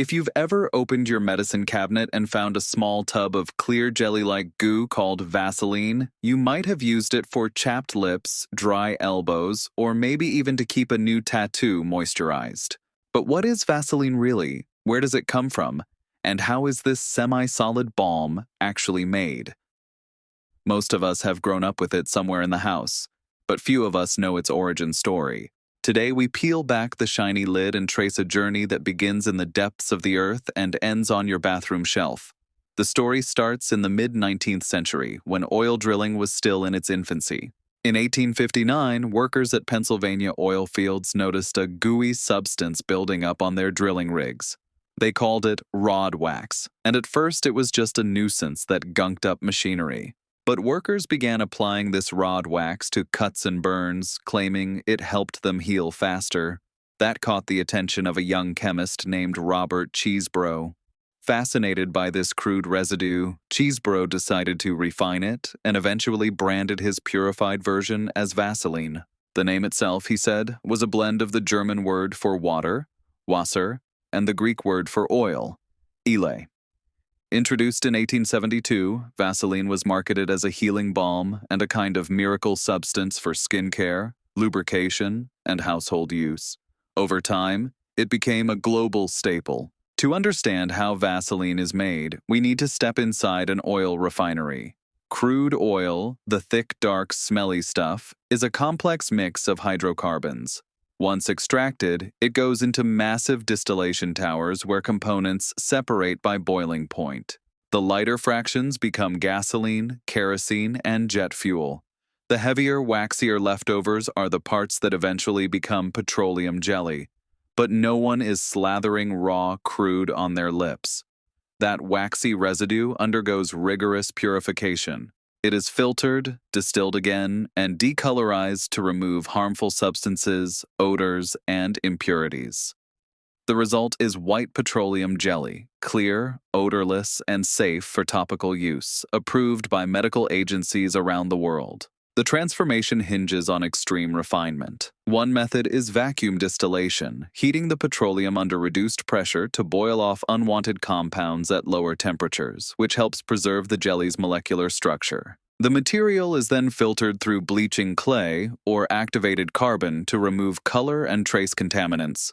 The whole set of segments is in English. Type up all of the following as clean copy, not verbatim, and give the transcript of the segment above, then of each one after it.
If you've ever opened your medicine cabinet and found a small tub of clear jelly-like goo called Vaseline, you might have used it for chapped lips, dry elbows, or maybe even to keep a new tattoo moisturized. But what is Vaseline really? Where does it come from? And how is this semi-solid balm actually made? Most of us have grown up with it somewhere in the house, but few of us know its origin story. Today we peel back the shiny lid and trace a journey that begins in the depths of the earth and ends on your bathroom shelf. The story starts in the mid-19th century, when oil drilling was still in its infancy. In 1859, workers at Pennsylvania oil fields noticed a gooey substance building up on their drilling rigs. They called it rod wax, and at first it was just a nuisance that gunked up machinery. But workers began applying this rod wax to cuts and burns, claiming it helped them heal faster. That caught the attention of a young chemist named Robert Cheesebro. Fascinated by this crude residue, Cheesebro decided to refine it and eventually branded his purified version as Vaseline. The name itself, he said, was a blend of the German word for water, Wasser, and the Greek word for oil, Ile. Introduced in 1872, Vaseline was marketed as a healing balm and a kind of miracle substance for skincare, lubrication, and household use. Over time, it became a global staple. To understand how Vaseline is made, we need to step inside an oil refinery. Crude oil, the thick, dark, smelly stuff, is a complex mix of hydrocarbons. Once extracted, it goes into massive distillation towers where components separate by boiling point. The lighter fractions become gasoline, kerosene, and jet fuel. The heavier, waxier leftovers are the parts that eventually become petroleum jelly. But no one is slathering raw crude on their lips. That waxy residue undergoes rigorous purification. It is filtered, distilled again, and decolorized to remove harmful substances, odors, and impurities. The result is white petroleum jelly, clear, odorless, and safe for topical use, approved by medical agencies around the world. The transformation hinges on extreme refinement. One method is vacuum distillation, heating the petroleum under reduced pressure to boil off unwanted compounds at lower temperatures, which helps preserve the jelly's molecular structure. The material is then filtered through bleaching clay or activated carbon to remove color and trace contaminants.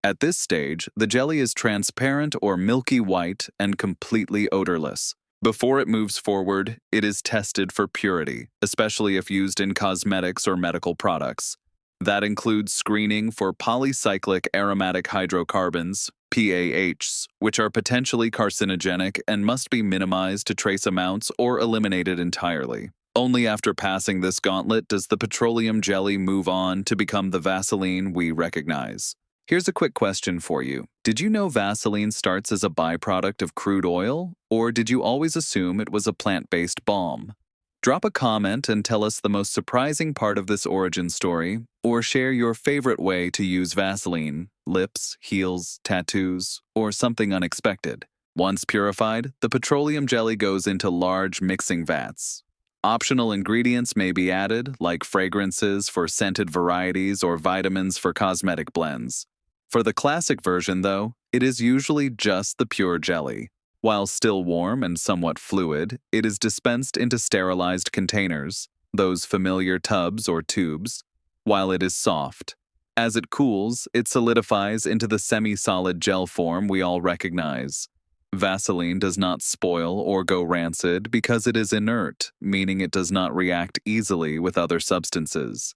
At this stage, the jelly is transparent or milky white and completely odorless. Before it moves forward, it is tested for purity, especially if used in cosmetics or medical products. That includes screening for polycyclic aromatic hydrocarbons, PAHs, which are potentially carcinogenic and must be minimized to trace amounts or eliminated entirely. Only after passing this gauntlet does the petroleum jelly move on to become the Vaseline we recognize. Here's a quick question for you. Did you know Vaseline starts as a byproduct of crude oil, or did you always assume it was a plant-based balm? Drop a comment and tell us the most surprising part of this origin story, or share your favorite way to use Vaseline, lips, heels, tattoos, or something unexpected. Once purified, the petroleum jelly goes into large mixing vats. Optional ingredients may be added, like fragrances for scented varieties or vitamins for cosmetic blends. For the classic version, though, it is usually just the pure jelly. While still warm and somewhat fluid, it is dispensed into sterilized containers, those familiar tubs or tubes, while it is soft. As it cools, it solidifies into the semi-solid gel form we all recognize. Vaseline does not spoil or go rancid because it is inert, meaning it does not react easily with other substances.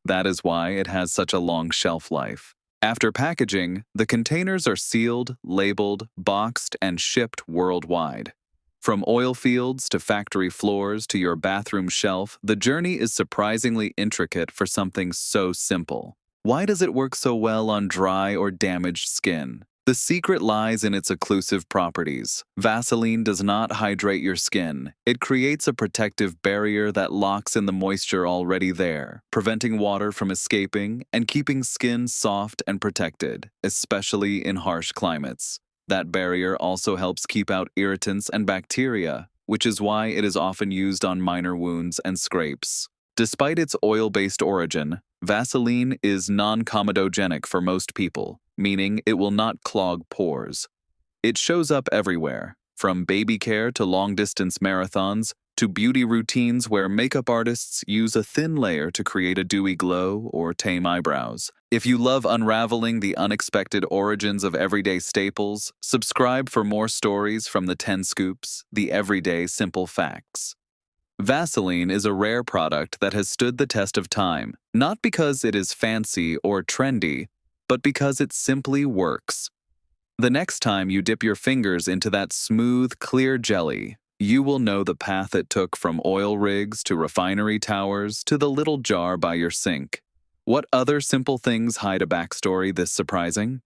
That is why it has such a long shelf life. After packaging, the containers are sealed, labeled, boxed, and shipped worldwide. From oil fields to factory floors to your bathroom shelf, the journey is surprisingly intricate for something so simple. Why does it work so well on dry or damaged skin? The secret lies in its occlusive properties. Vaseline does not hydrate your skin. It creates a protective barrier that locks in the moisture already there, preventing water from escaping and keeping skin soft and protected, especially in harsh climates. That barrier also helps keep out irritants and bacteria, which is why it is often used on minor wounds and scrapes. Despite its oil-based origin, Vaseline is non-comedogenic for most people, meaning it will not clog pores. It shows up everywhere, from baby care to long-distance marathons to beauty routines where makeup artists use a thin layer to create a dewy glow or tame eyebrows. If you love unraveling the unexpected origins of everyday staples, subscribe for more stories from the TenScoops, the everyday simple facts. Vaseline is a rare product that has stood the test of time, not because it is fancy or trendy, but because it simply works. The next time you dip your fingers into that smooth, clear jelly, you will know the path it took from oil rigs to refinery towers to the little jar by your sink. What other simple things hide a backstory this surprising?